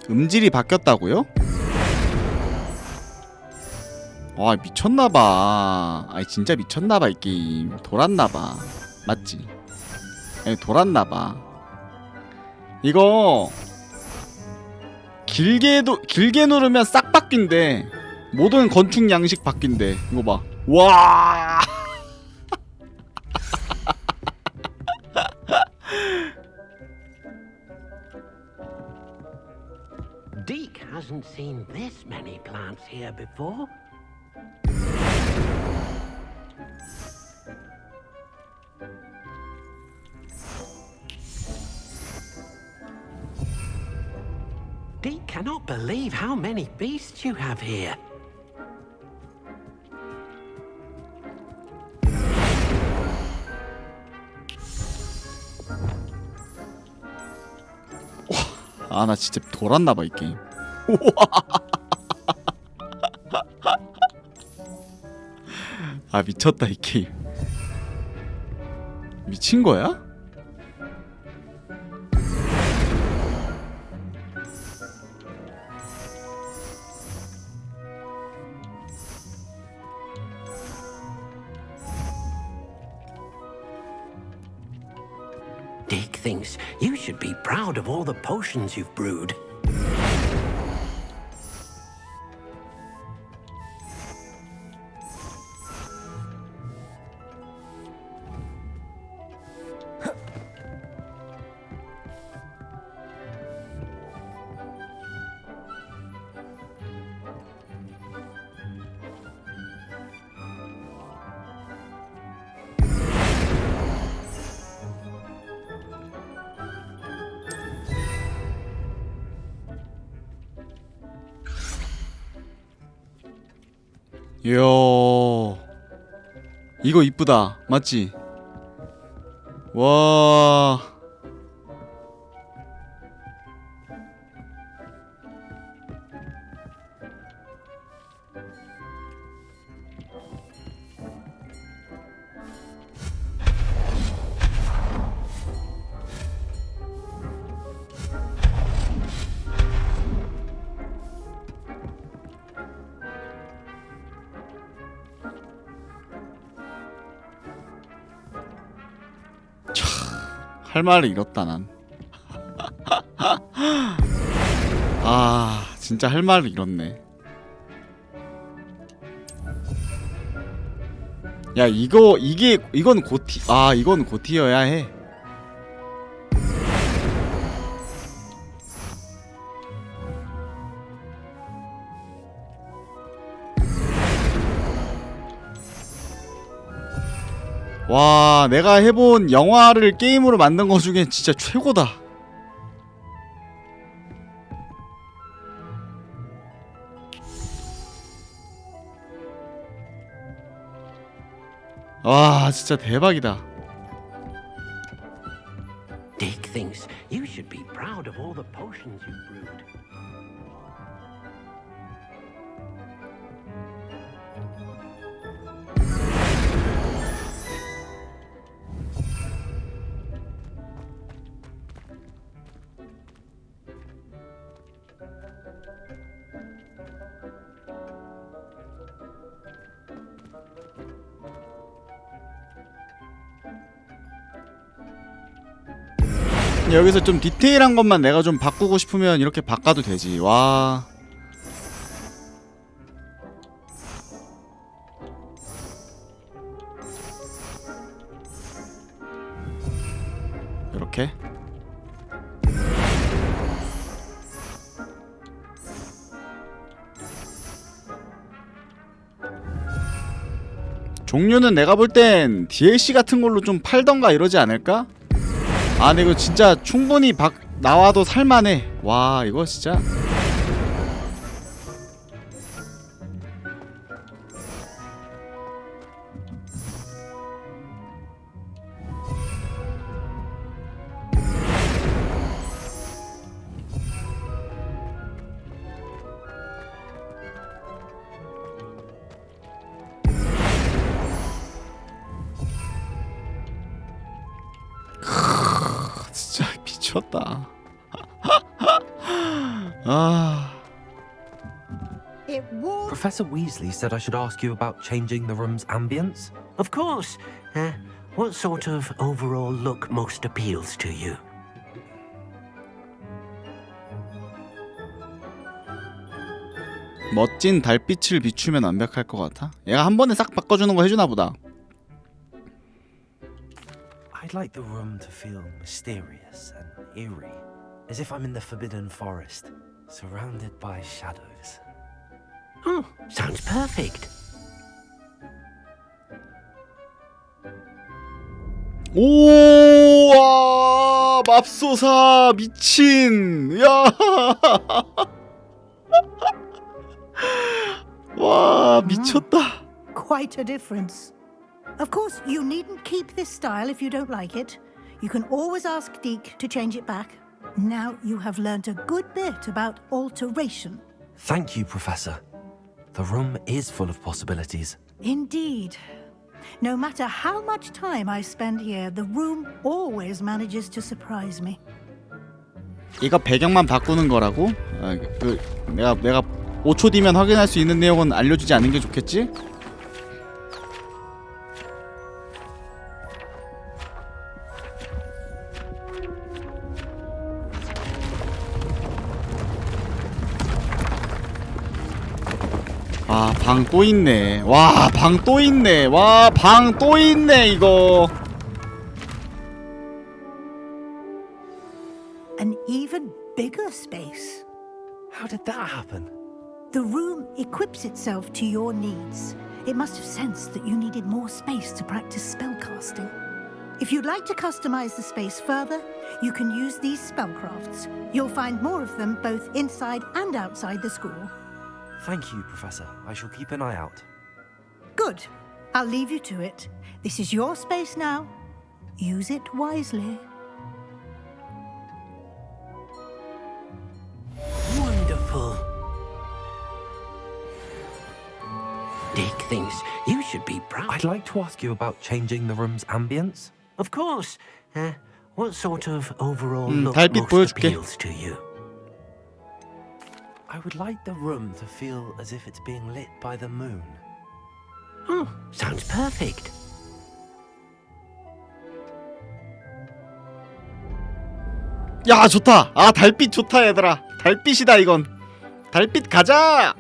음질이 바뀌었다고요? 와 미쳤나봐. 아니 진짜 미쳤나봐. 이 게임 돌았나봐. 맞지? 아니 돌았나봐. 이거 길게 누르면 싹 바뀐대. 모든 건축 양식 바뀐대. 이거 봐. 와. Deke hasn't seen this many plants here before. Deke cannot believe how many beasts you have here. 아 나 진짜 돌았나봐 이 게임. 아 미쳤다 이 게임. 미친거야? Deke thinks you should be proud of all the potions you've brewed. 이야 이거 이쁘다 맞지? 와 할 말을 잃었다 난. 아 진짜 할 말을 잃었네. 야 이건 고티. 아 이건 고티여야 해. 와 내가 해본 영화를 게임으로 만든 거 중에 진짜 최고다. 와 진짜 대박이다. Deke thinks you should be proud of all the potions you've brewed. 여기서 좀 디테일한 것만 내가 좀 바꾸고 싶으면 이렇게 바꿔도 되지. 와 이렇게 종류는 내가 볼 땐 DLC 같은 걸로 좀 팔던가 이러지 않을까? 아 근데 이거 진짜 충분히 나와도 살만해. 와 이거 진짜 진짜 미쳤다. 아. It was. Professor Weasley said I should ask you about changing the room's ambience. Of course. What sort of overall look most appeals to you? 멋진 달빛을 비추면 완벽할 것 같아. 얘가 한 번에 싹 바꿔주는 거 해주나 보다. I'd like the room to feel mysterious and eerie, as if I'm in the Forbidden Forest, surrounded by shadows. Oh, sounds perfect. 오, 와, 맙소사 미친. 야. 와, 미쳤다. Quite a difference. Of course, you needn't keep this style if you don't like it. You can always ask Deke to change it back. Now you have learnt a good bit about alteration. Thank you, Professor. The room is full of possibilities. Indeed. No matter how much time I spend here, the room always manages to surprise me. 이거 배경만 바꾸는 거라고? 아, 내가 5초 뒤면 확인할 수 있는 내용은 알려주지 않는 게 좋겠지? 아, 방 또 있네. 와, 방 또 있네. 와, 방 또 있네, 이거. An even bigger space. How did that happen? The room equips itself to your needs. It must have sensed that you needed more space to practice spellcasting. If you'd like to customize the space further, you can use these spellcrafts. You'll find more of them both inside and outside the school. Thank you, Professor. I shall keep an eye out. Good. I'll leave you to it. This is your space now. Use it wisely. Wonderful. Dick thinks you should be proud. I'd like to ask you about changing the room's ambience. Of course. What sort of overall look 달빛 most 보여줄게. appeals to you? I would like the room to feel as if it's being lit by the moon. Oh, sounds perfect. 야, 좋다. 아, 달빛 좋다, 얘들아. 달빛이다, 이건. 달빛 가자.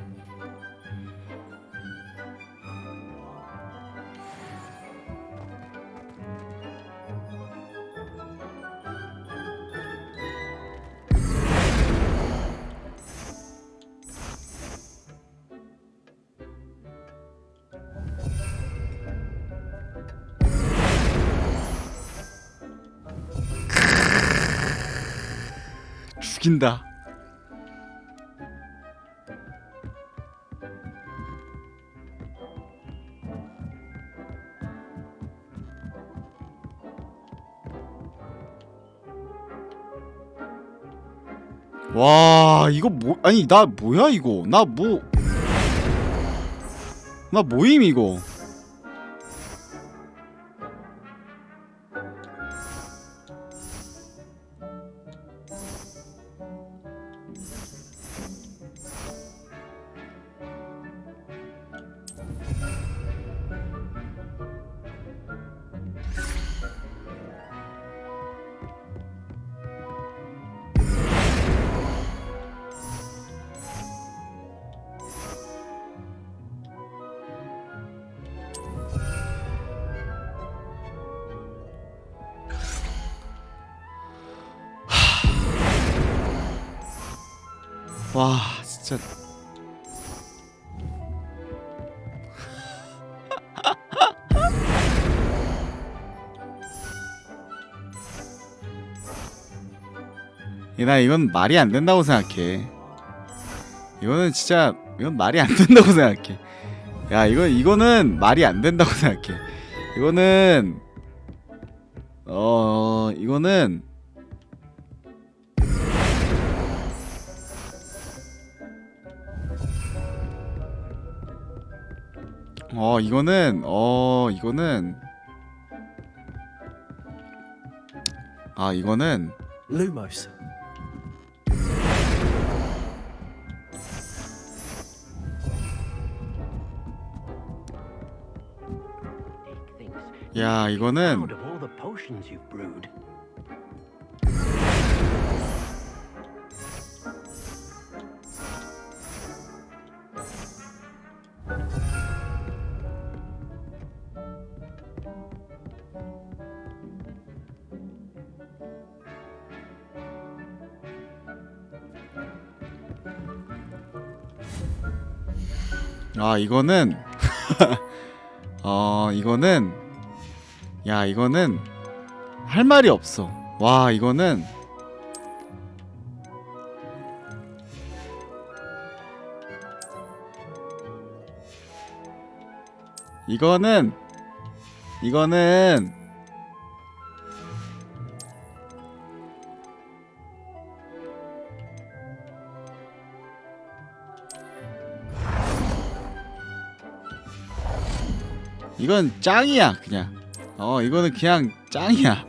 죽인다. 와, 이거 뭐, 아니, 나 뭐야, 이거. 나 뭐임, 이거. 와, 진짜. 나 이건 말이 안 된다고 생각해. 이건 말이 안 된다고 생각해. 야, 이거는 말이 안 된다고 생각해. 이거는 Lumos. 야, 이거는 Proud of all the potions you've brewed. 아, 이거는 이거는 야, 이거는 할 말이 없어. 와, 이거는 이거는 이건 짱이야 그냥. 이거는 그냥 짱이야.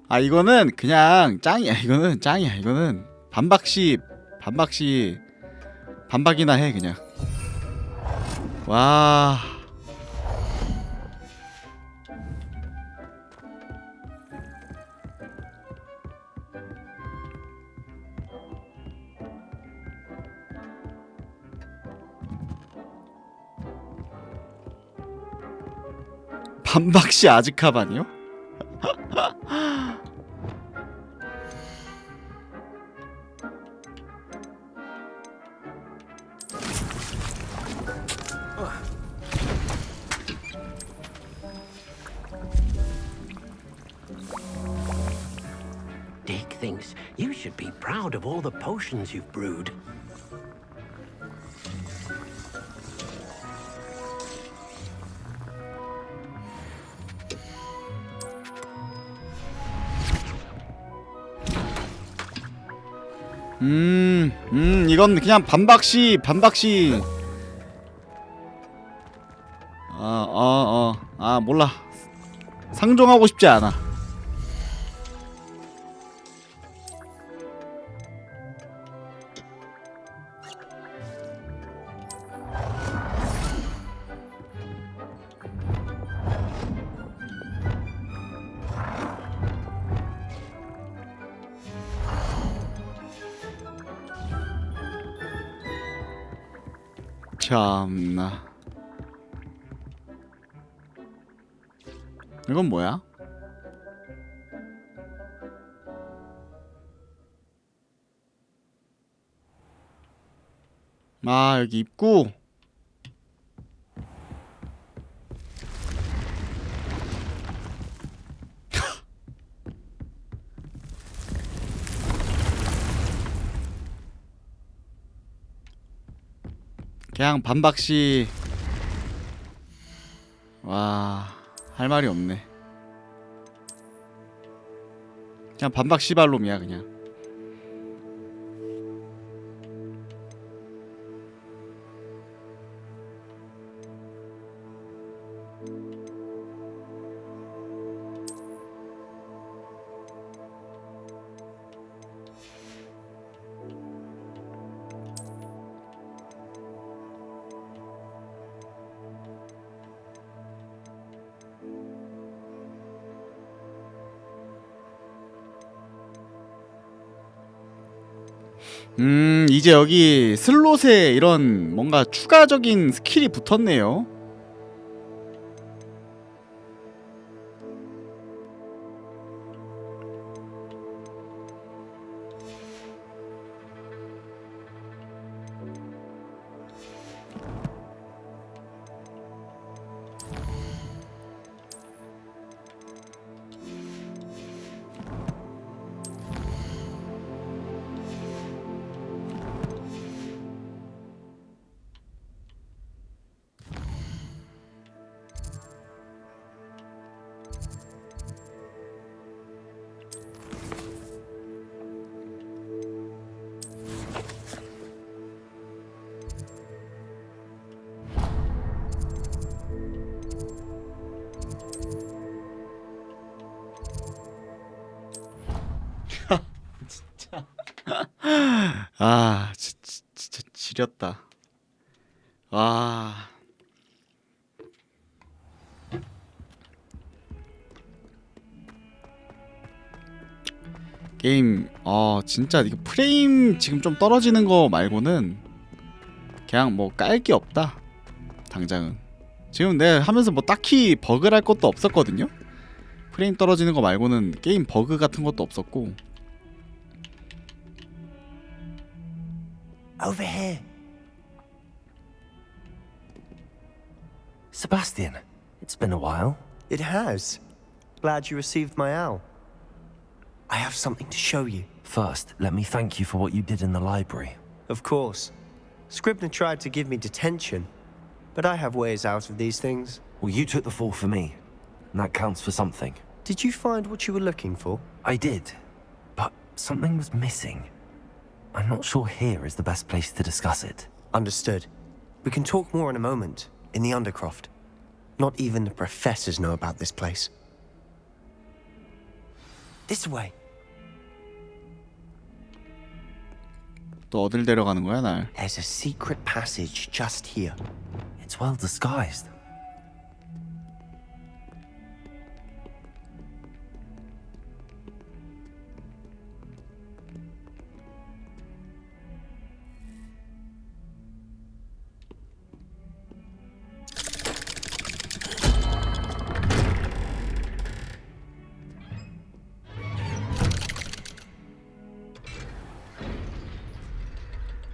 아, 이거는 그냥 짱이야. 이거는 짱이야. 이거는 반박이나 해 그냥. 와. 반박시 아즈카반이요? Dick thinks you should be proud of all the potions you've brewed. 이건 그냥 반박시. 몰라. 상종하고 싶지 않아. 참나. 이건 뭐야? 아, 여기 입구. 그냥 반박시. 와, 할 말이 없네. 그냥 반박시발놈이야 그냥. 이제 여기 슬롯에 이런 뭔가 추가적인 스킬이 붙었네요. 지렸다. 와. 게임 진짜 이거 프레임 지금 좀 떨어지는 거 말고는 그냥 뭐 깔 게 없다. 당장은 지금 내가 하면서 뭐 딱히 버그랄 것도 없었거든요. 프레임 떨어지는 거 말고는 게임 버그 같은 것도 없었고. Over here. Sebastian, it's been a while. It has. Glad you received my owl. I have something to show you. First, let me thank you for what you did in the library. Of course. Scribner tried to give me detention, but I have ways out of these things. Well, you took the fall for me, and that counts for something. Did you find what you were looking for? I did, but something was missing. I'm not sure here is the best place to discuss it. Understood. We can talk more in a moment, in the Undercroft. Not even the professors know about this place. This way. 또 어딜 데려가는 거야, 날? There's a secret passage just here. It's well disguised.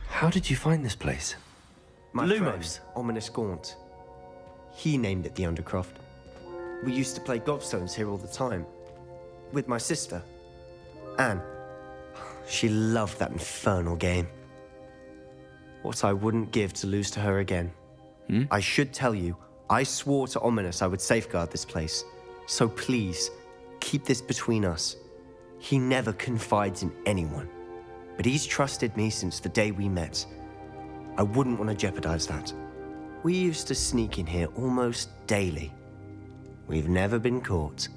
How did you find this place? My Lumos. friend, Ominous Gaunt. He named it the Undercroft. We used to play gobstones here all the time. With my sister, Anne. She loved that infernal game. What I wouldn't give to lose to her again. I should tell you, I swore to Ominous I would safeguard this place. So please, keep this between us. He never confides in anyone. But he's trusted me since the day we met. I wouldn't want to jeopardize that. We used to sneak in here almost daily. We've never been caught.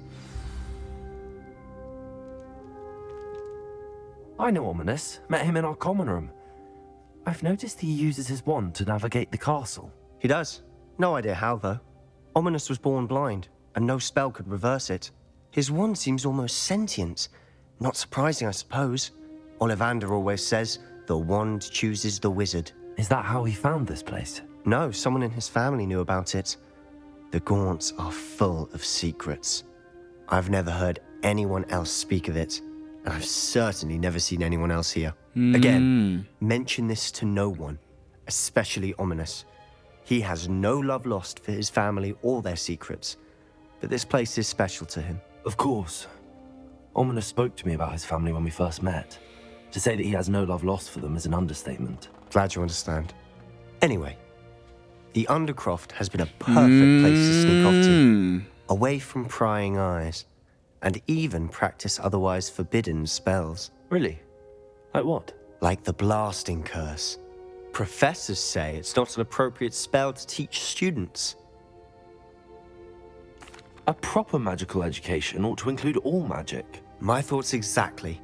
I know Ominous. Met him in our common room. I've noticed he uses his wand to navigate the castle. He does. No idea how, though. Ominous was born blind, and no spell could reverse it. His wand seems almost sentient. Not surprising, I suppose. Ollivander always says, the wand chooses the wizard. Is that how he found this place? No, someone in his family knew about it. The Gaunts are full of secrets. I've never heard anyone else speak of it, and I've certainly never seen anyone else here. Again, mention this to no one, especially Ominous. He has no love lost for his family or their secrets, but this place is special to him. Of course. Ominous spoke to me about his family when we first met. To say that he has no love lost for them is an understatement. Glad you understand. Anyway, the Undercroft has been a perfect place to sneak off to, away from prying eyes, and even practice otherwise forbidden spells. Really? Like what? Like the blasting curse. Professors say it's not an appropriate spell to teach students. A proper magical education ought to include all magic. My thoughts exactly.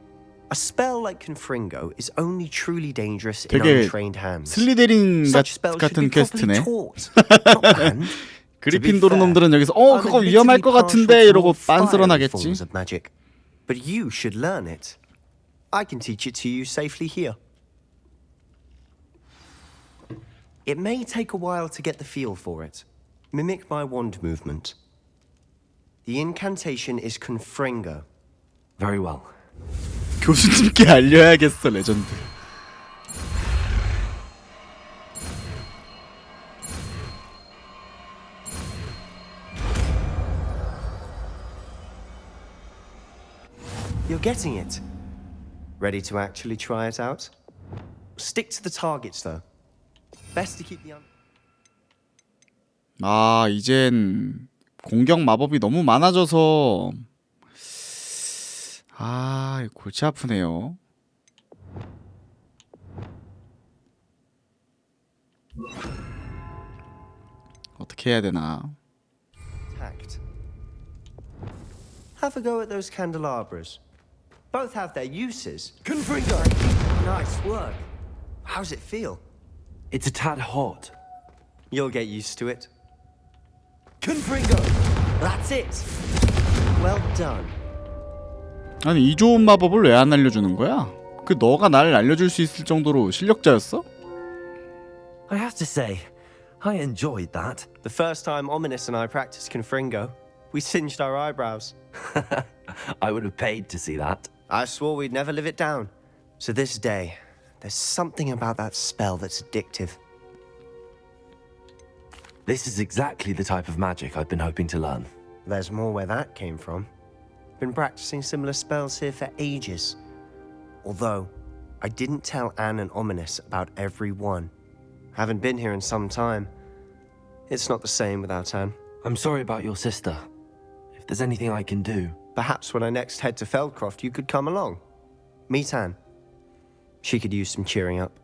A spell like Confringo is only truly dangerous in 되게 untrained hands. 슬리데린 Such spells should 같은 be properly 퀘스트네. taught, not banned. 그리핀도르 놈들은 여기서 I'm 그거 위험할 것 admittedly 같은데 partial 이러고 to all fiery 빤스런하겠지. forms of magic, but you should learn it. I can teach it to you safely here. It may take a while to get the feel for it. Mimic my wand movement. The incantation is Confringo. Very well. 교수님께 알려야겠어, 레전드. You're getting it. Ready to actually try it out? Stick to the targets, though. Best to keep the 아, 이젠 공격 마법이 너무 많아져서 골치 아프네요. 어떻게 해야 되나? tact. Have a go at those candelabras. Both have their uses. Confringo! Nice work. How's it feel? It's a tad hot. You'll get used to it. Confringo! That's it. Well done. 아니 이 좋은 마법을 왜 안 알려주는 거야? 그 너가 날 알려줄 수 있을 정도로 실력자였어? I have to say, I enjoyed that. The first time Ominous and I practiced Confringo, we singed our eyebrows. I would have paid to see that. I swore we'd never live it down. So this day, there's something about that spell that's addictive. This is exactly the type of magic I've been hoping to learn. There's more where that came from. Been practicing similar spells here for ages. Although, I didn't tell Anne and Ominous about every one. Haven't been here in some time. It's not the same without Anne. I'm sorry about your sister. If there's anything I can do... Perhaps when I next head to Feldcroft, you could come along. Meet Anne. She could use some cheering up.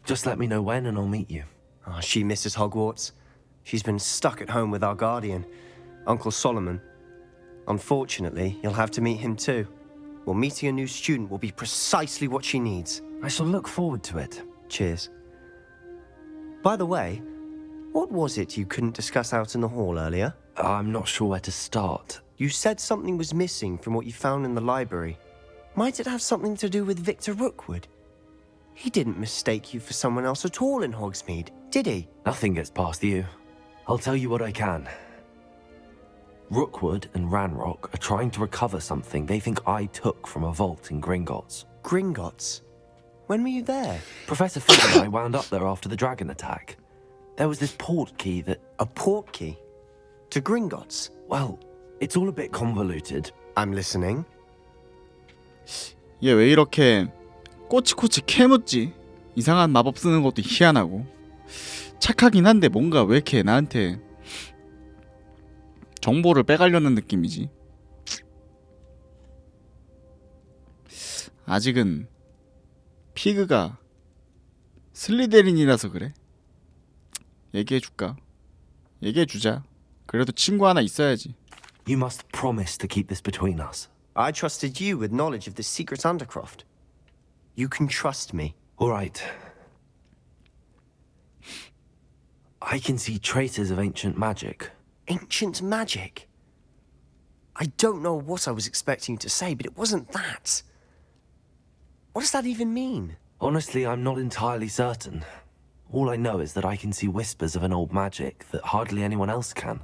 Just let me know when and I'll meet you. Oh, she misses Hogwarts. She's been stuck at home with our guardian, Uncle Solomon. Unfortunately, you'll have to meet him too. Well, meeting a new student will be precisely what she needs. I shall look forward to it. Cheers. By the way, what was it you couldn't discuss out in the hall earlier? I'm not sure where to start. You said something was missing from what you found in the library. Might it have something to do with Victor Rookwood? He didn't mistake you for someone else at all in Hogsmeade, did he? Nothing gets past you. I'll tell you what I can. Rookwood and Ranrock are trying to recover something they think I took from a vault in Gringotts. Gringotts? When were you there? Professor Fig and I wound up there after the dragon attack. There was this port key that... A port key? To Gringotts? Well, it's all a bit convoluted. I'm listening. 얘 왜 이렇게 꼬치꼬치 캐묻지? 이상한 마법 쓰는 것도 희한하고 착하긴 한데 뭔가 왜 이렇게 나한테 정보를 빼가려는 느낌이지? 아직은 피그가 슬리데린이라서 그래? 얘기해줄까? 얘기해주자. 그래도 친구 하나 있어야지. You must promise to keep this between us. I trusted you with knowledge of the secret Undercroft. You can trust me. All right. I can see traces of ancient magic. Ancient magic? I don't know what I was expecting you to say, but it wasn't that. What does that even mean? Honestly, I'm not entirely certain. All I know is that I can see whispers of an old magic that hardly anyone else can.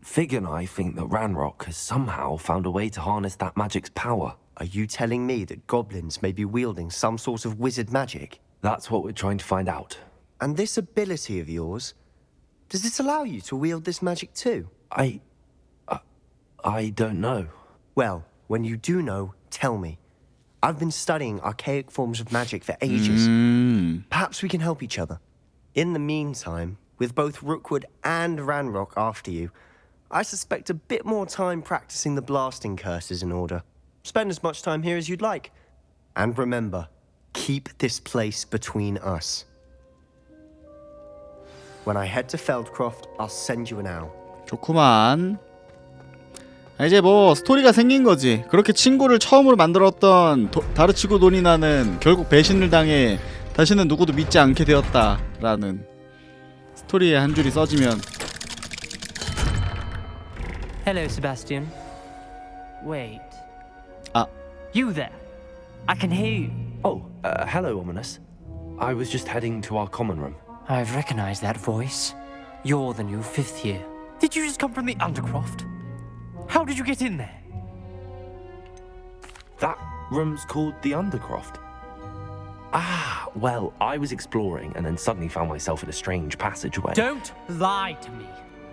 Fig and I think that Ranrock has somehow found a way to harness that magic's power. Are you telling me that goblins may be wielding some sort of wizard magic? That's what we're trying to find out. And this ability of yours, does it allow you to wield this magic too? I don't know. Well, when you do know, tell me. I've been studying archaic forms of magic for ages. Perhaps we can help each other. In the meantime, with both Rookwood and Ranrock after you, I suspect a bit more time practicing the blasting curse is in order. Spend as much time here as you'd like. And remember, keep this place between us. When I head to Feldcroft, I'll send you an owl. 좋구만. 이제 뭐 스토리가 생긴 거지. 그렇게 친구를 처음으로 만들었던 다르치고 노니나는 결국 배신을 당해 다시는 누구도 믿지 않게 되었다라는 스토리의 한 줄이 써지면. Hello, Sebastian. Wait. Ah. You there. I can hear you. Oh, hello, Ominous. I was just heading to our common room. I've recognized that voice. You're the new 5th year. Did you just come from the Undercroft? How did you get in there? That room's called the Undercroft. Ah, well, I was exploring and then suddenly found myself in a strange passageway. Don't lie to me.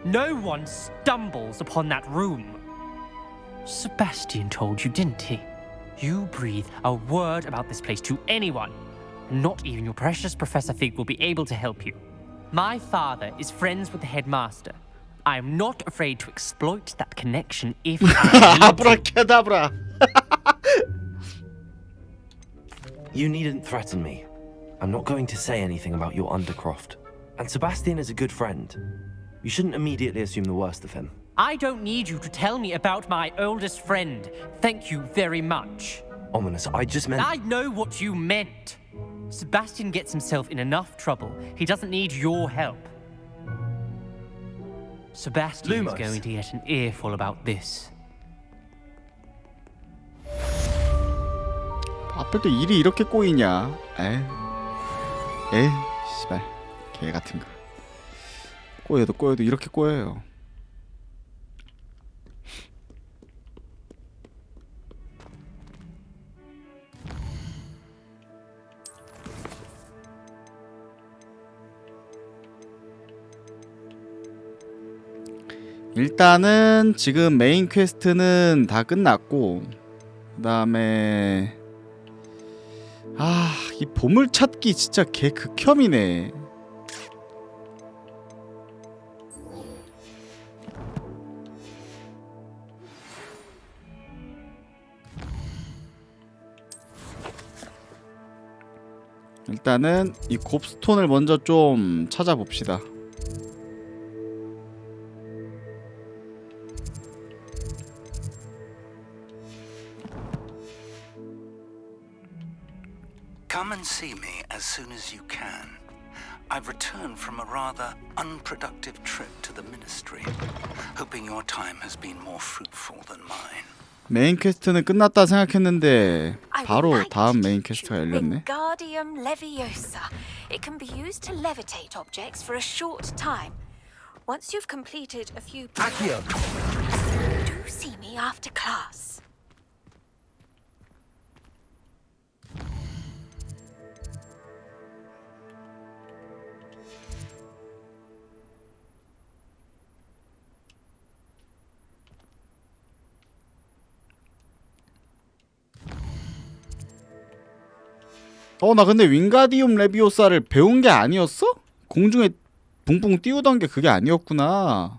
No one stumbles upon that room. Sebastian told you, didn't he? You breathe a word about this place to anyone. Not even your precious Professor Fig will be able to help you. My father is friends with the headmaster. I am not afraid to exploit that connection if I need to. 아브라카다브라. You needn't threaten me. I'm not going to say anything about your Undercroft. And Sebastian is a good friend. You shouldn't immediately assume the worst of him. I don't need you to tell me about my oldest friend. Thank you very much. Ominous, I just meant... I know what you meant. Sebastian gets himself in enough trouble. He doesn't need your help. Sebastian is Lumos. going to get an earful about this. 앞에 또 일이 이렇게 꼬이냐? 에이, 씨발, 개 같은 거. 꼬여도 이렇게 꼬여요. 일단은 지금 메인 퀘스트는 다 끝났고, 그 다음에 이 보물찾기 진짜 개 극혐이네. 일단은 이 곱스톤을 먼저 좀 찾아봅시다. Come and see me as soon as you can. I've returned from a rather unproductive trip to the ministry, hoping your time has been more fruitful than mine. 메인 퀘스트는 끝났다 생각했는데 바로 다음 메인 퀘스트가 열렸네. Wingardium Leviosa. It can be used to levitate objects for a short time. Once you've completed a few. Accio! Do see me after class. 나 근데 윙가디움 레비오사를 배운 게 아니었어? 공중에 붕붕 띄우던 게 그게 아니었구나.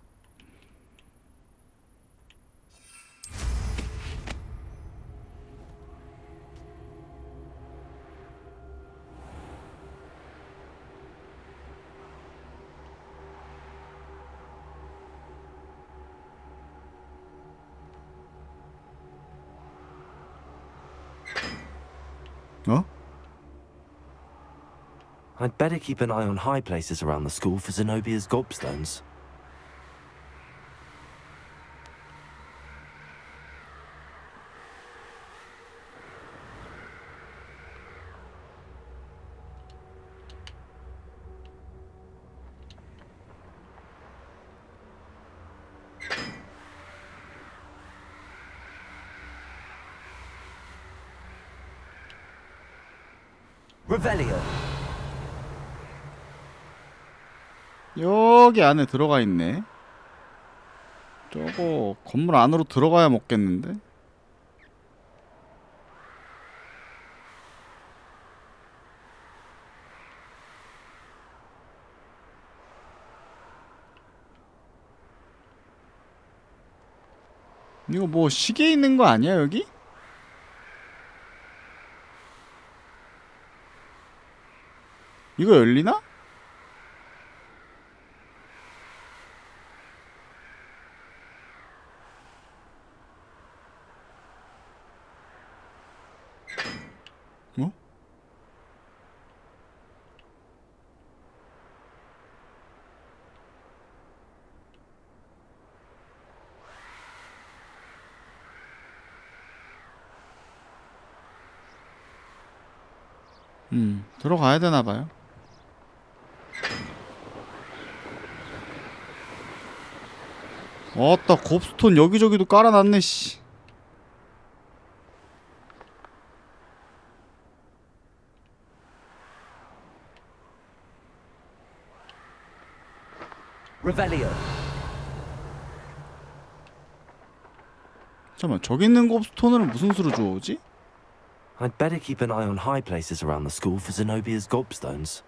어? I'd better keep an eye on high places around the school for Zenobia's gobstones. Revelio. 여기 안에 들어가 있네. 저거 건물 안으로 들어가야 먹겠는데? 이거 뭐 시계 있는 거 아니야 여기? 이거 열리나? 뭐? 들어가야 되나 봐요. 어따 곱스톤 여기저기도 깔아놨네 씨. Revelio. 잠깐만 저기 있는 곱스톤을 무슨 수로 주워오지? I'd better keep an eye on high places around the school for Zenobia's gobstones.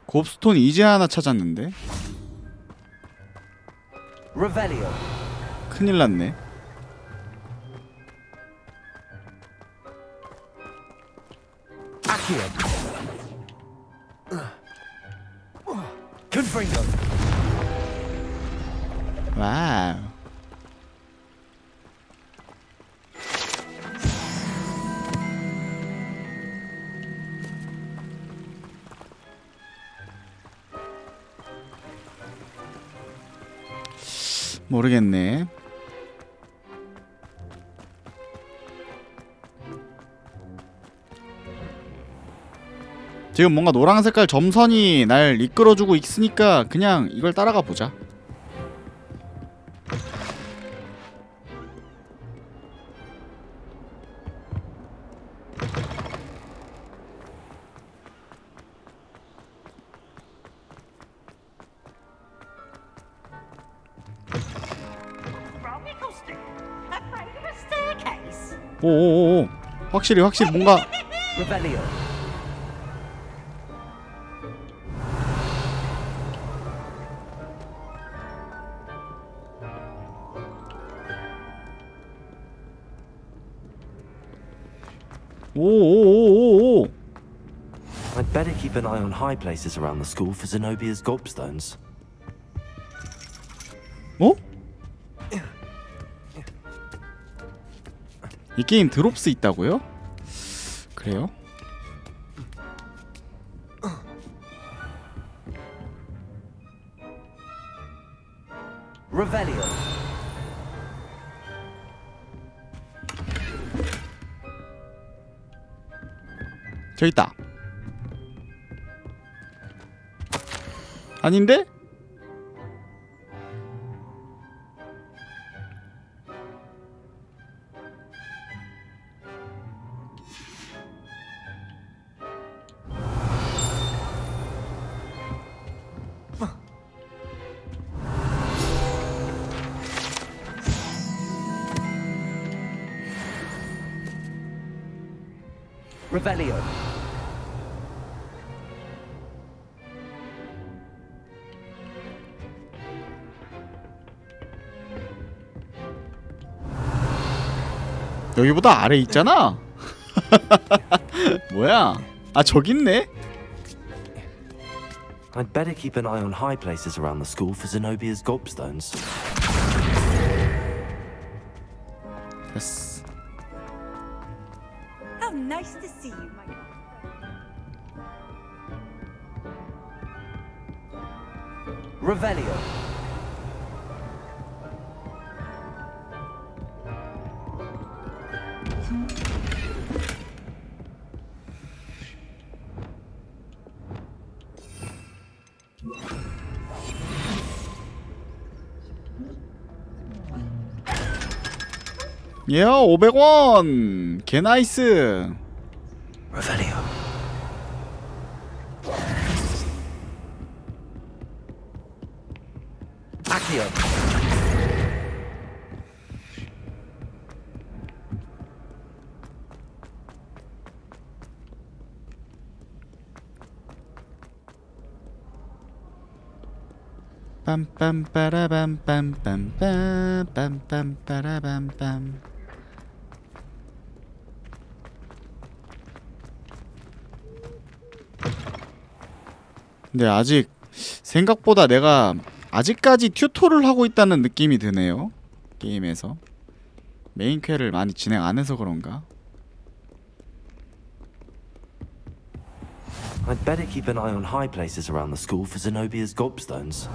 곱스톤 이제 하나 찾았는데? Revelio. 큰일 났네. Accio. Confringo. 와우. 모르겠네. 지금 뭔가 노란 색깔 점선이 날 이끌어주고 있으니까 그냥 이걸 따라가 보자. 오오오오. 확실히 뭔가 Rebellion. 오오오오오. I'd better keep an eye on high places around the school for Zenobia's gobstones. 어? 이 게임 드롭스 있다고요? 그래요? Revelio. 저기 있다. 아닌데? Revelio. 여기보다 아래 있잖아. 뭐야? 아 저기 있네. I'd better keep an eye on high places around the school for Zenobia's gobstones. 됐어. How nice to see you, my God. Revelio. 예, 500원. 개 나이스. Revelio. Accio. 빰빰빠라밤빰빰빰빰빰빰빠라밤빰. 근데 아직 생각보다 내가 아직까지 튜토를 하고 있다는 느낌이 드네요. 게임에서 메인 퀘를 많이 진행 안 해서 그런가? I'd better keep an eye on high places around the school for Zenobia's gobstones.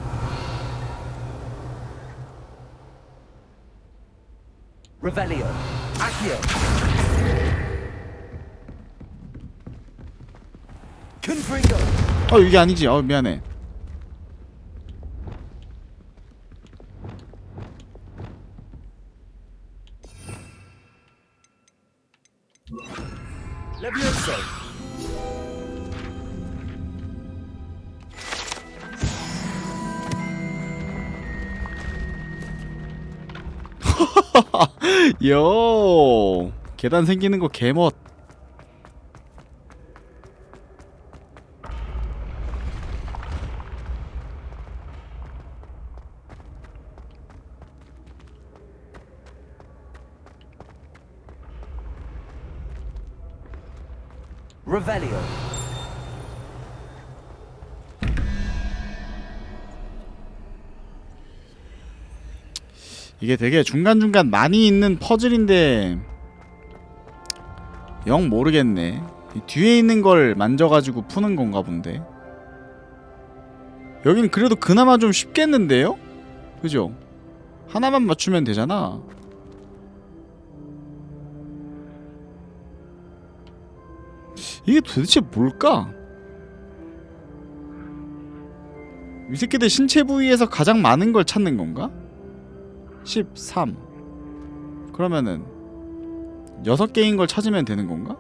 Revelio. Accio. Confringo. 이게 아니지. 미안해. Levioso. 요 계단 생기는 거 개멋. Revelio. 이게 되게 중간중간 많이 있는 퍼즐인데 영 모르겠네. 이 뒤에 있는 걸 만져가지고 푸는 건가 본데. 여긴 그래도 그나마 좀 쉽겠는데요? 그죠? 하나만 맞추면 되잖아. 이게 도대체 뭘까? 이 새끼들 신체 부위에서 가장 많은 걸 찾는 건가? 13. 그러면은 6개인 걸 찾으면 되는 건가?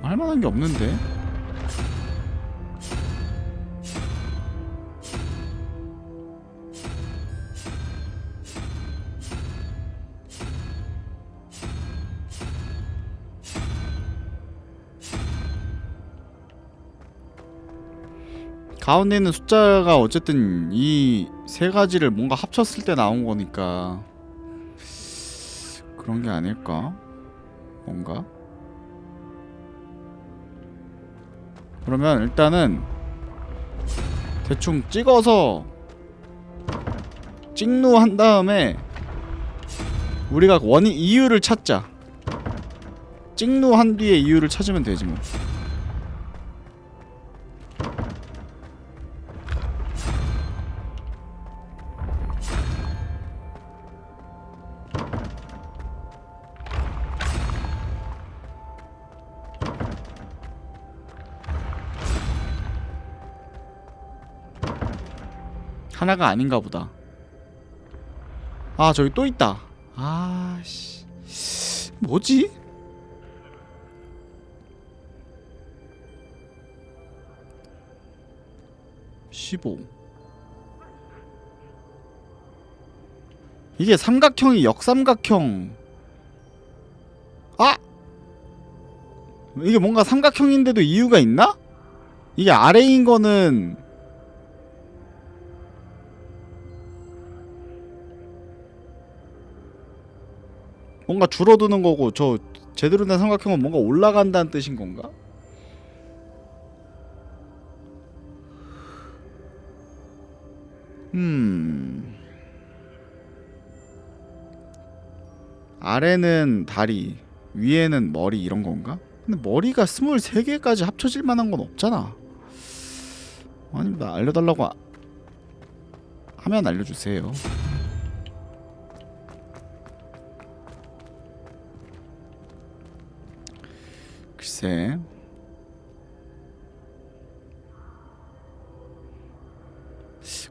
할만한 게 없는데? 가운데 있는 숫자가 어쨌든 이 세 가지를 뭔가 합쳤을 때 나온 거니까 그런 게 아닐까? 뭔가? 그러면 일단은 대충 찍어서 찍누 한 다음에 우리가 이유를 찾자. 찍누 한 뒤에 이유를 찾으면 되지 뭐. 하나가 아닌가 보다. 아, 저기 또 있다. 아씨, 뭐지? 이게 삼각형이 역삼각형. 아! 이게 뭔가 삼각형인데도 이유가 있나? 이게 아래인 거는 뭔가 줄어드는 거고, 저 제대로 된 삼각형은 뭔가 올라간다는 뜻인 건가? 아래는 다리, 위에는 머리 이런 건가? 근데 머리가 23개까지 합쳐질 만한 건 없잖아. 아닙니다. 알려달라고 하면 알려주세요. 글쎄,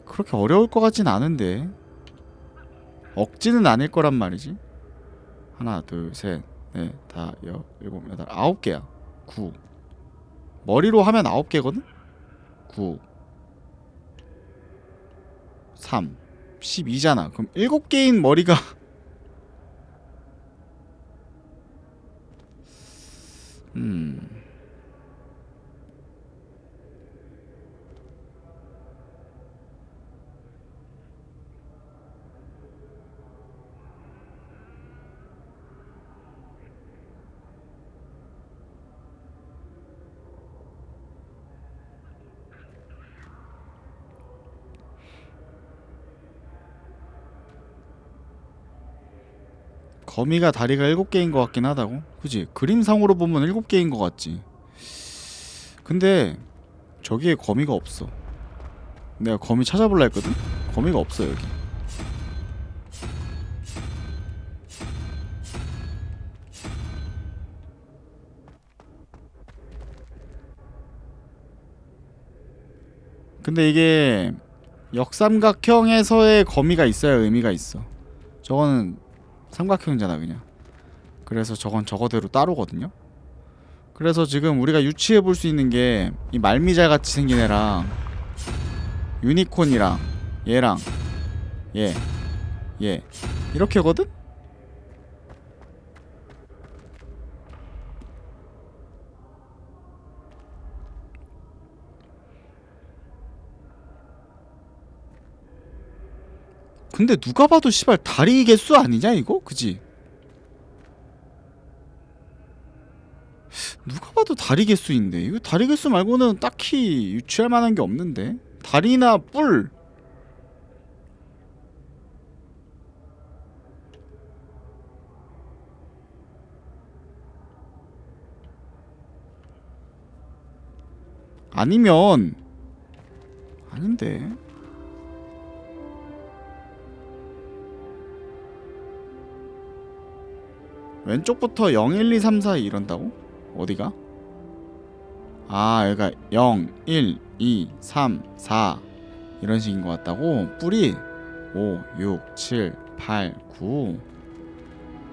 그렇게 어려울 것 같진 않은데. 억지는 아닐 거란 말이지. 하나, 둘, 셋, 넷, 다, 여, 일곱, 여덟, 9개야. 9. 머리로 하면 9개거든? 9 3 12잖아. 그럼 7개인 머리가 거미가 다리가 7개인 것 같긴 하다고? 그치? 그림상으로 보면 7개인 것 같지. 근데 저기에 거미가 없어. 내가 거미 찾아볼라 했거든? 거미가 없어 여기. 근데 이게 역삼각형에서의 거미가 있어야 의미가 있어. 저거는 삼각형이잖아 그냥. 그래서 저건 저거대로 따로거든요. 그래서 지금 우리가 유추해 볼 수 있는 게 이 말미잘 같이 생긴 애랑 유니콘이랑 얘랑 얘 이렇게거든? 근데 누가 봐도 씨발 다리 개수 아니냐 이거? 그지? 누가 봐도 다리 개수인데 이거 다리 개수 말고는 딱히 유추할 만한 게 없는데? 다리나 뿔 아니면 아닌데 왼쪽부터 0, 1, 2, 3, 4 이런다고? 어디가? 아 여기가 0, 1, 2, 3, 4 이런 식인 것 같다고? 뿔이 5, 6, 7, 8, 9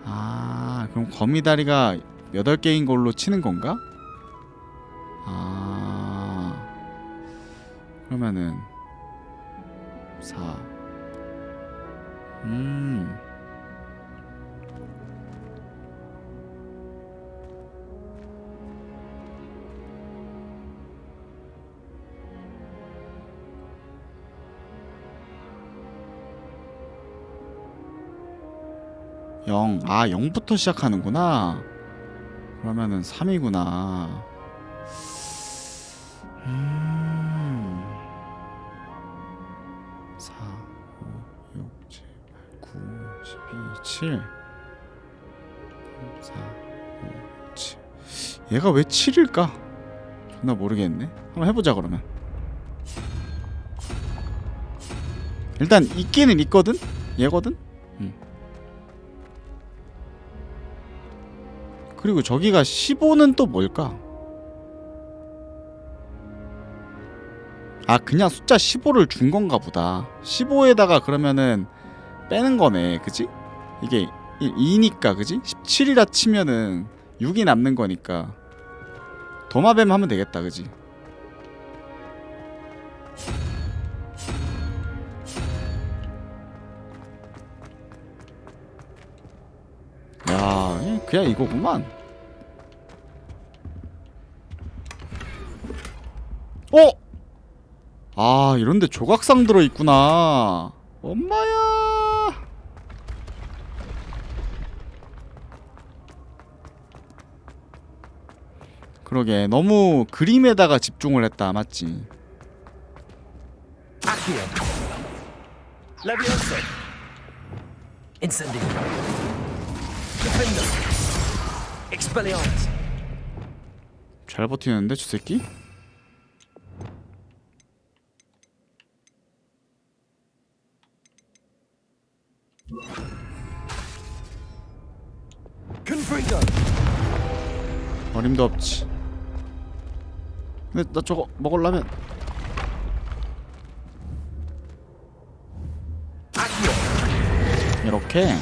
아 그럼 거미다리가 8개인 걸로 치는 건가? 아 그러면은 4 0. 아 0부터 시작하는구나. 그러면은 3이구나. 4, 5, 6, 7, 8, 9, 12, 7 4, 5, 7 얘가 왜 7일까? 존나 모르겠네. 한번 해보자 그러면. 일단 있기는 있거든? 얘거든? 그리고 저기가 15는 또 뭘까? 아 그냥 숫자 15를 준 건가 보다. 15에다가 그러면은 빼는 거네 그지? 이게 2니까 그지? 17이라 치면은 6이 남는 거니까 도마뱀 하면 되겠다 그지? 야 그냥 이거구만. 어? 아 이런데 조각상 들어있구나. 엄마야. 그러게 너무 그림에다가 집중을 했다 맞지? Accio. Levioso. Incendio. Defender. Expelliarmus. 잘 버티는데 저 새끼? Confringo. 어림도 없지. 근데 나 저거 먹으려면 이렇게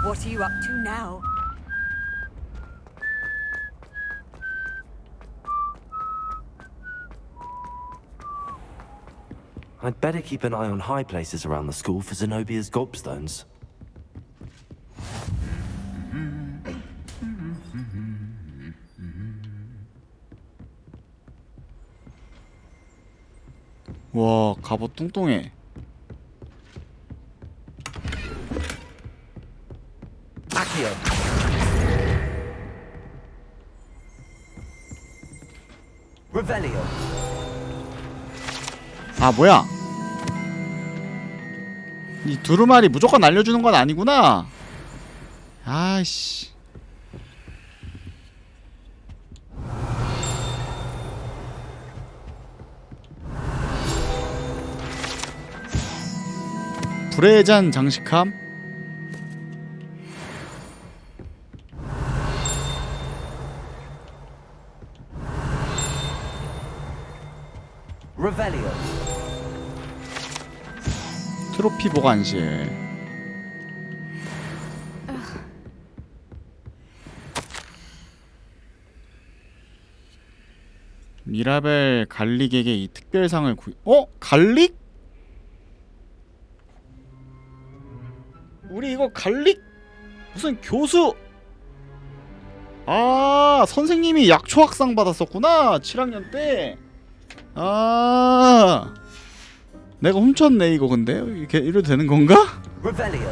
What are you up to now? I'd better keep an eye on high places around the school for Zenobia's gobstones. 와 갑옷 뚱뚱해. Accio. Revelio. 아 뭐야? 이 두루마리 무조건 알려주는 건 아니구나. 아이씨. 불의 잔 장식함. Revelio. 트로피 보관실. 미라벨 갈릭에게 이 특별상을 갈릭? 우리 이거 갈릭 무슨 교수 아, 선생님이 약초학상 받았었구나 7학년 때. 아, 내가 훔쳤네 이거. 근데 이렇게 이래도 되는 건가? Revelio.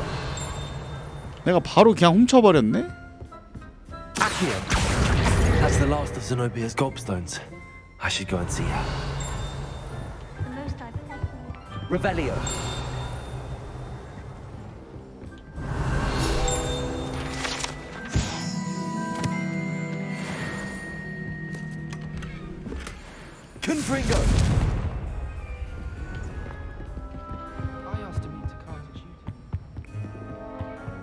내가 바로 그냥 훔쳐버렸네? Accio. That's the last of Zenobia's gobstones. I should go and see her. Revelio. Confringo.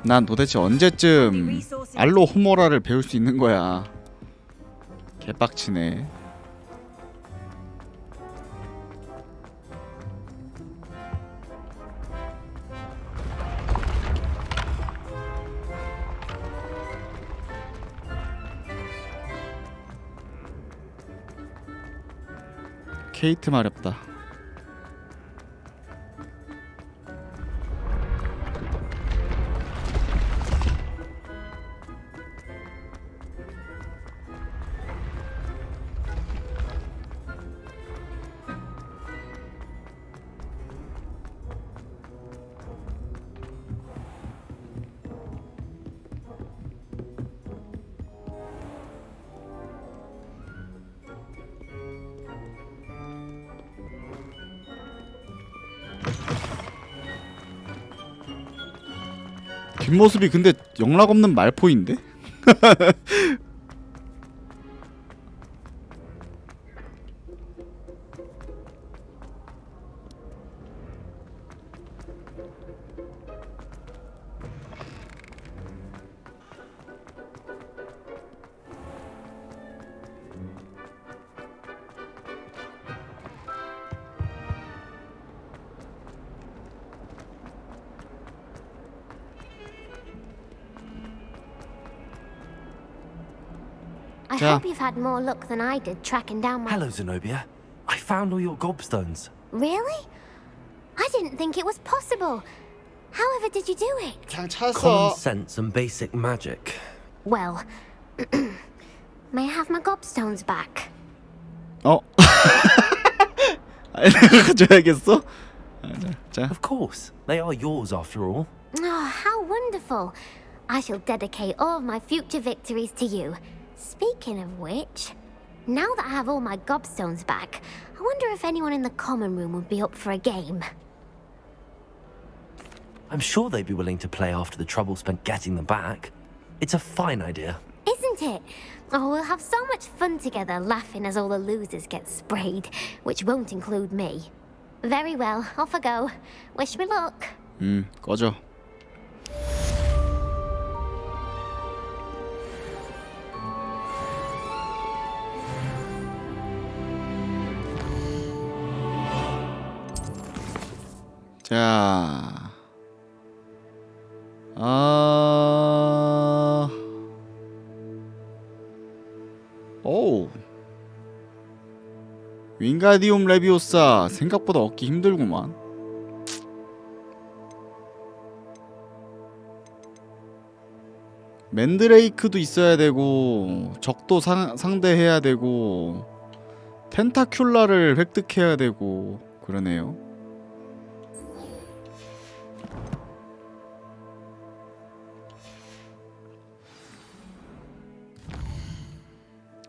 난 도대체 언제쯤 알로 호모라를 배울 수 있는 거야. 개빡치네. 케이트 마렵다. 뒷모습이 근데 영락없는 말포인데? I hope you've had more luck than I did tracking down my... Hello, Zenobia. I found all your gobstones. Really? I didn't think it was possible. However did you do it? 그냥 찾았어. Common sense and basic magic. Well, may I have my gobstones back? 어? 내가 가져야겠어? 자. Of course. They are yours after all. Oh, how wonderful. I shall dedicate all of my future victories to you. Speaking of which, now that I have all my gobstones back, I wonder if anyone in the common room would be up for a game. I'm sure they'd be willing to play after the trouble spent getting them back. It's a fine idea. Isn't it? Oh, we'll have so much fun together laughing as all the losers get sprayed, which won't include me. Very well, off I go. Wish me luck. 꺼져. 자, 오우, 윙가디움 레비오사 생각보다 얻기 힘들구만. 맨드레이크도 있어야 되고, 적도 상대해야 되고, 텐타큘라를 획득해야 되고, 그러네요.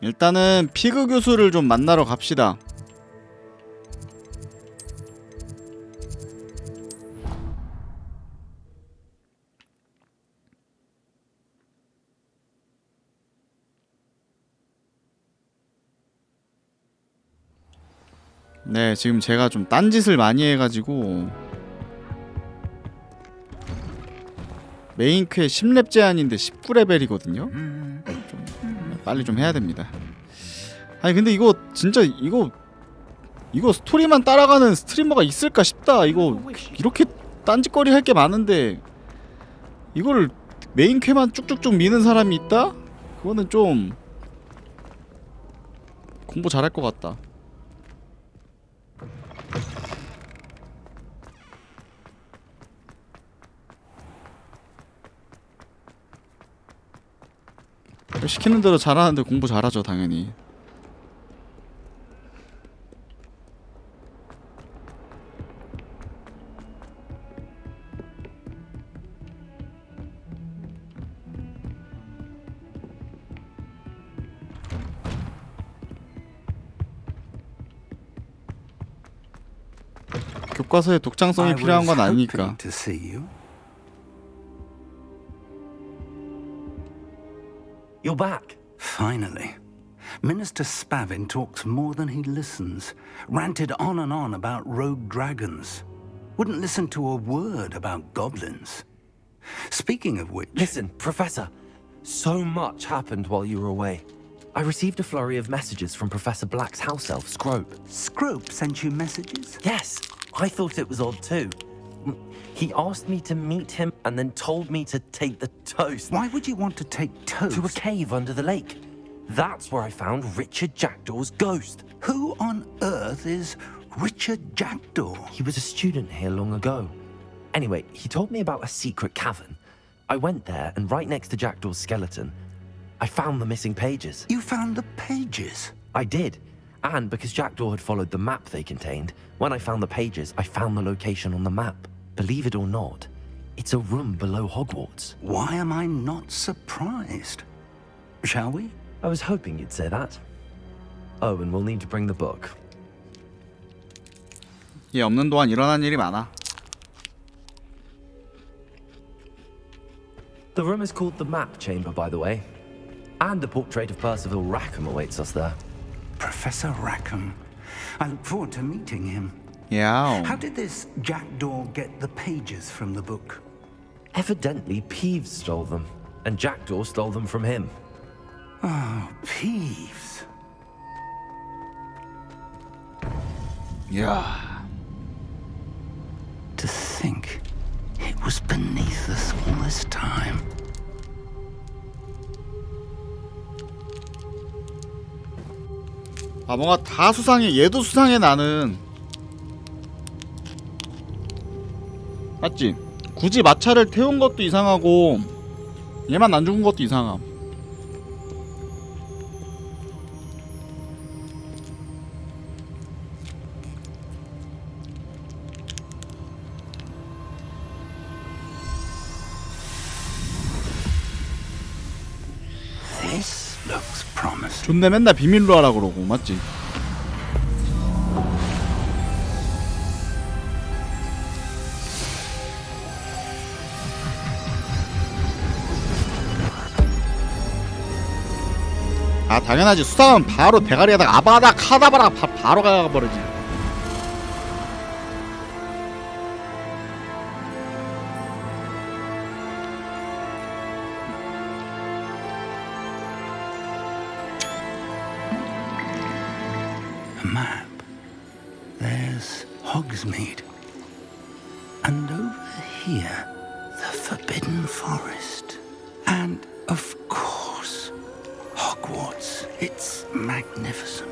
일단은 피그 교수를 좀 만나러 갑시다. 네, 지금 제가 좀 딴짓을 많이 해가지고 메인크에 10렙 제한인데 19레벨이거든요. 좀 빨리 좀 해야 됩니다. 아니 근데 이거 진짜 이거 스토리만 따라가는 스트리머가 있을까 싶다. 이거 이렇게 딴짓거리 할 게 많은데 이거를 메인퀘만 쭉쭉쭉 미는 사람이 있다? 그거는 좀 공부 잘할 것 같다. 시키는 대로 잘하는데 공부 잘하죠 당연히. 교과서에 독창성이 필요한 건 아니니까. to see you. You're back. Finally. Minister Spavin talks more than he listens. Ranted on and on about rogue dragons. Wouldn't listen to a word about goblins. Speaking of which... Listen, Professor. So much happened while you were away. I received a flurry of messages from Professor Black's house elf, Scrope. Scrope sent you messages? Yes, I thought it was odd too. He asked me to meet him and then told me to take the toast. Why would you want to take toast? To a cave under the lake. That's where I found Richard Jackdaw's ghost. Who on earth is Richard Jackdaw? He was a student here long ago. Anyway, he told me about a secret cavern. I went there, and right next to Jackdaw's skeleton, I found the missing pages. You found the pages? I did. And because Jackdaw had followed the map they contained, when I found the pages, I found the location on the map. Believe it or not, it's a room below Hogwarts. Why am I not surprised? Shall we? I was hoping you'd say that. Oh, and we'll need to bring the book. 얘 없는 동안 일어난 일이 많아. The room is called the Map Chamber, by the way. And the portrait of Percival Rackham awaits us there. Professor Rackham. I look forward to meeting him. Yeah. How did this Jackdaw get the pages from the book? Evidently, Peeves stole them, and Jackdaw stole them from him. Oh, Peeves. Yeah. To think it was beneath us all this time. 아 뭔가 다 수상해. 얘도 수상해 나는. 맞지? 굳이 마차를 태운 것도 이상하고 얘만 안 죽은 것도 이상함. This looks promising. 존내 맨날 비밀로 하라 그러고 맞지? 아 당연하지. 수상은 바로 대가리에다가 아바다 카다바라 바로 가버리지. A map. There's Hogsmeade. And over here, the Forbidden Forest. And, of course, Hogwarts. It's magnificent.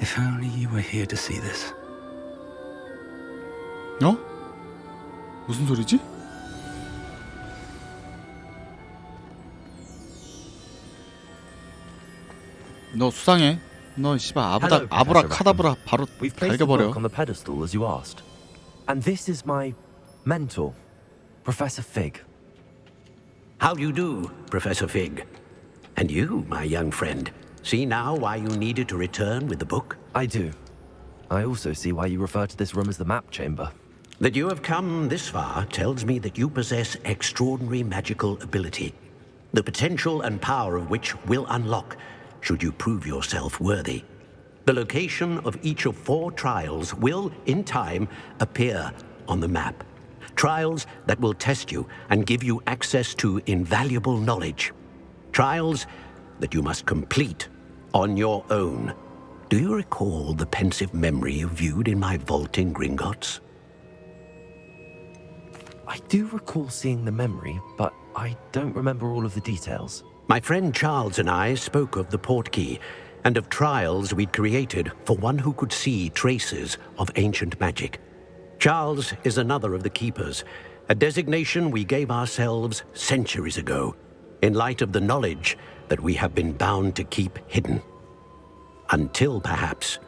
If only you were here to see this. 어? 무슨 소리지? 너 수상해. 너 씨발 아브라 카다브라 바로 We've placed the 갈겨버려. book on the pedestal as you asked. And this is my mentor, Professor Fig. How do you do, Professor Fig? And you, my young friend, see now why you needed to return with the book? I do. I also see why you refer to this room as the Map Chamber. That you have come this far tells me that you possess extraordinary magical ability, the potential and power of which will unlock should you prove yourself worthy. The location of each of 4 trials will, in time, appear on the map. Trials that will test you and give you access to invaluable knowledge. Trials that you must complete on your own. Do you recall the pensive memory you viewed in my vault in Gringotts? I do recall seeing the memory, but I don't remember all of the details. My friend Charles and I spoke of the portkey and of trials we'd created for one who could see traces of ancient magic. Charles is another of the keepers, a designation we gave ourselves centuries ago, in light of the knowledge that we have been bound to keep hidden. Until perhaps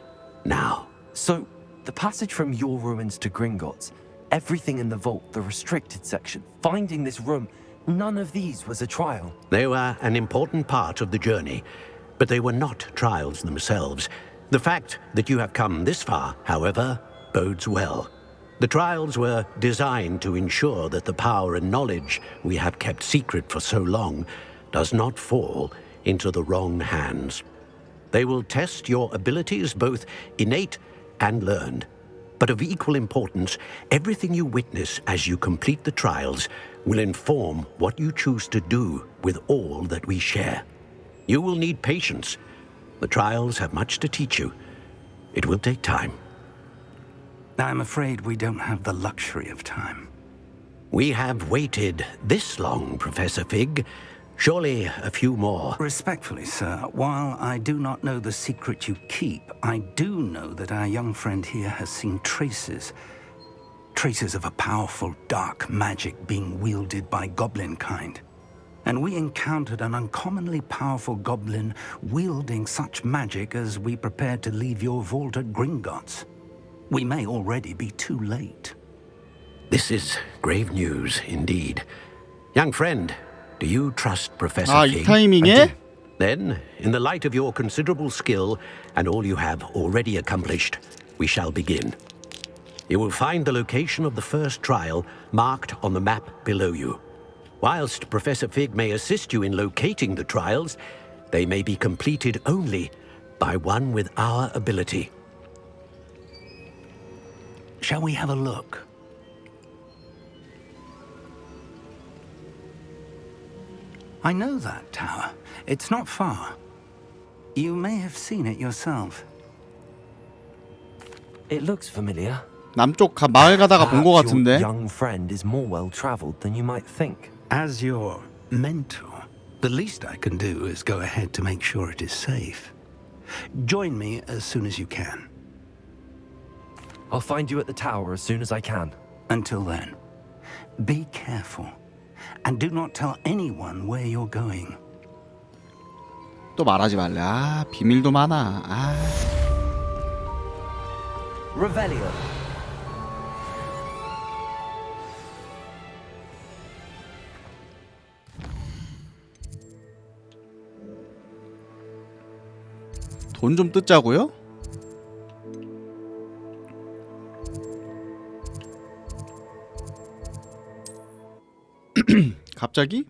now. So, the passage from your ruins to Gringotts, everything in the vault, the restricted section, finding this room, none of these was a trial. They were an important part of the journey, but they were not trials themselves. The fact that you have come this far, however, bodes well. The trials were designed to ensure that the power and knowledge we have kept secret for so long does not fall into the wrong hands. They will test your abilities, both innate and learned. But of equal importance, everything you witness as you complete the trials will inform what you choose to do with all that we share. You will need patience. The trials have much to teach you. It will take time. I'm afraid we don't have the luxury of time. We have waited this long, Professor Fig. Surely a few more. Respectfully, sir, while I do not know the secret you keep, I do know that our young friend here has seen traces of a powerful dark magic being wielded by goblin kind. And we encountered an uncommonly powerful goblin wielding such magic as we prepared to leave your vault at Gringotts. We may already be too late. This is grave news indeed. Young friend, do you trust Professor Fig? 이 타이밍에? Then, in the light of your considerable skill and all you have already accomplished, we shall begin. You will find the location of the first trial marked on the map below you. Whilst Professor Fig may assist you in locating the trials, they may be completed only by one with our ability. Shall we have a look? I know that tower. It's not far. You may have seen it yourself. It looks familiar. 남쪽 마을 가다가 본 것 Perhaps your 같은데. young friend is more well-traveled than you might think. As your mentor, the least I can do is go ahead to make sure it is safe. Join me as soon as you can. I'll find you at the tower as soon as I can. Until then, be careful. And do not tell anyone where you're going. 또 말하지 말래. 아, 비밀도 많아. 아. Revelio. 돈 좀 뜯자고요? 갑자기?